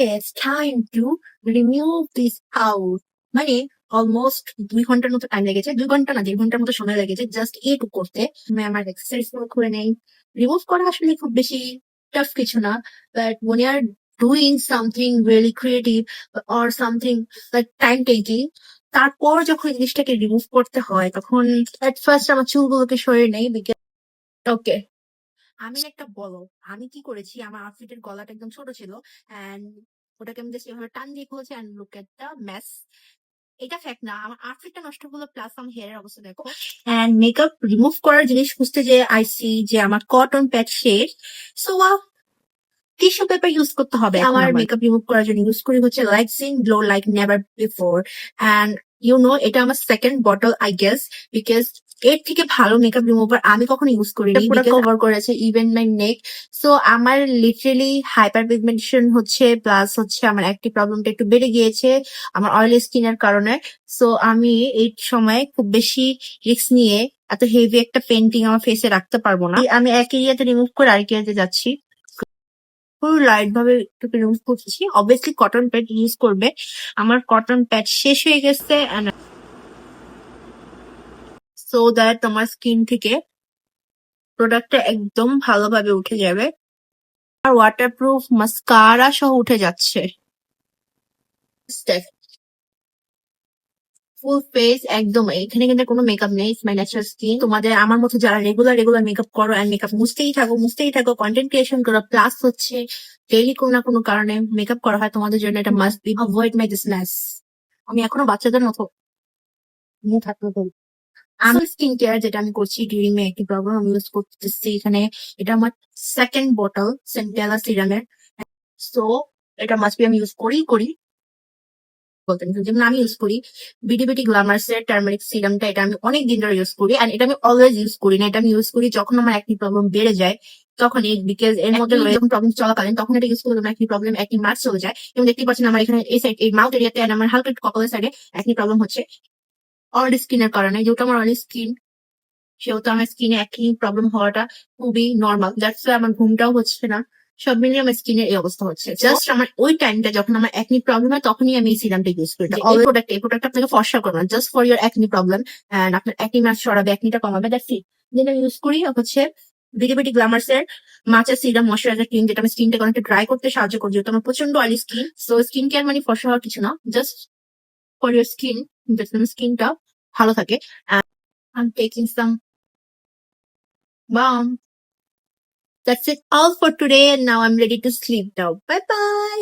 It's time to remove this out. মানে almost 2 ঘন্টার মতো টাইম লেগেছে, 2 ঘন্টা না 1.5 ঘন্টার মতো সময় লেগেছে জাস্ট এইটুকু করতে। আমি আমার এক্সারসাইজ গুলো করে নেই। রিমুভ করা আসলে খুব বেশি টাফ কিছু না, but when you are doing something really creative or something like time taking, তারপর যখন জিনিসটাকে রিমুভ করতে হয় তখন at first আমার চুলগুলোকে সরিয়ে নেই। ওকে, আমি না একটা বলো, আমি কি করেছি, আমার আউটফিটের গলাটা একদম ছোট ছিল এন্ড ওটাকে আমি জাস্ট এভাবে টান দিয়ে খুলেছি and look at the mess. এটা ফ্যাক্ট না, আমার আউটফিটটা নষ্ট হলো প্লাস আমার হেয়ারের অবস্থা দেখো। এন্ড মেকআপ রিমুভ করার জিনিস খুঁজতে যে আইসি যে আমার কটন প্যাড শেষ, সো টিস্যু পেপার ইউজ করতে হবে। আমার মেকআপ রিমুভ করার জন্য ইউজ করি হচ্ছে লাইক্সিন glow like never before and এটা আমার second bottle I guess, because এর থেকে ভালো মেকআপ রিমুভার আমি কখনো ইউজ করিনি। পুরো কভার করেছে ইভেন মাই নেক। সো আমার লিটারেলি হাইপার পিগমেন্টেশন হচ্ছে, প্লাস হচ্ছে আমার অ্যাক্টিভ প্রবলেমটা একটু বেড়ে গিয়েছে আমার অয়েলি স্কিনের কারণে। সো আমি এই সময় খুব বেশি রিস্ক নিয়ে এত হেভি একটা পেন্টিং আমার ফেসে রাখতে পারবো না। আমি এক এরিয়াতে রিমুভ করে আরেক এরিয়াতে যাচ্ছি, পুরো লাইট ভাবে একটু রিমুভ করছি। অবভিয়াসলি কটন প্যাড ইউজ করবে। আমার কটন প্যাড শেষ হয়ে গেছে সো দ্যাট তোমার স্কিন থেকে প্রোডাক্টটা একদম ভালোভাবে উঠে যাবে। আর ওয়াটারপ্রুফ মাস্কারা সহ উঠে যাচ্ছে। ফুল ফেস একদম, এখানে কিন্তু কোনো মেকআপ নেই, মাই ন্যাচারাল স্কিন। তোমাদের আমার মতো যারা রেগুলার মেকআপ করো এন্ড মেকআপ মুছতেই থাকো কন্টেন্ট ক্রিয়েশন করো, প্লাস হচ্ছে ডেইলি কোনো না কোনো কারণে মেকআপ করা হয়, তোমাদের জন্য এটা must be avoid my this mess. আমি এখনো বাচ্চাদের মতো মুখ থাকতে পারি। আমার স্কিন কেয়ার যেটা আমি করছি ডিউরিং মাই একটি প্রবলেম, আমি ইউজ করতেছি এখানে, এটা আমার সেকেন্ড বটল সেন্টেলা সিরামের। সো এটা মাস্ট বি আমি ইউজ করি বলতে গেলে। যেমন আমি ইউজ করি বিডি গ্ল্যামার্স এর টার্মারিক সিরামটা, এটা আমি অনেক দিন ধরে ইউজ করি এন্ড এটা আমি অলওয়েজ ইউজ করি না, এটা আমি ইউজ করি যখন আমার একনি প্রবলেম বেড়ে যায় তখন, বিকজ এর মধ্যে যখন প্রবলেম চলাকালীন তখন এটা ইউজ করলে আমার একনি প্রবলেম একনি মার্চ চলে যায়। এবং দেখতে পাচ্ছেন আমার এখানে এই সাইড এই মাউথ এরিয়াতে আমার হালকা একটু কপালের সাইডে একনি প্রবলেম হচ্ছে অয়েলি স্কিনের কারণে। যেহেতু আমার অয়েলি স্কিন সেহেতু আমার স্কিনে একই প্রবলেম হওয়াটা খুবই নর্মাল, দ্যাটস ওয়াই আমার ঘুমটাও হচ্ছে না। সব মিলিয়ে আমার স্কিনের এই অবস্থা হচ্ছে। জাস্ট আমার ওই টাইমটা যখন আমার একনি প্রবলেম হয় তখনই আমি এই সিরামটা ইউজ করি। এই প্রোডাক্ট আপনাকে ফর্সা করবে না, just for your acne problem and আপনার একনি মাস সরাবে, একনিটা কমাবে, দ্যাটস ইট। যেটা আমি ইউজ করি হচ্ছে বিডি গ্ল্যামার্স এর মাচা সিরাম ময়শ্চারাইজার ক্রিম, যেটা আমি স্কিনটাকে অনেকটা ড্রাই করতে সাহায্য করে, যেহেতু আমার প্রচন্ড oily skin. So skin care মানে ফর্সা হওয়ার কিছু না, জাস্ট ফর ইউর স্কিন, যাতে স্কিনটা ভালো থাকে। I'm taking some balm. That's it all for today, and now I'm ready to sleep now. Bye bye.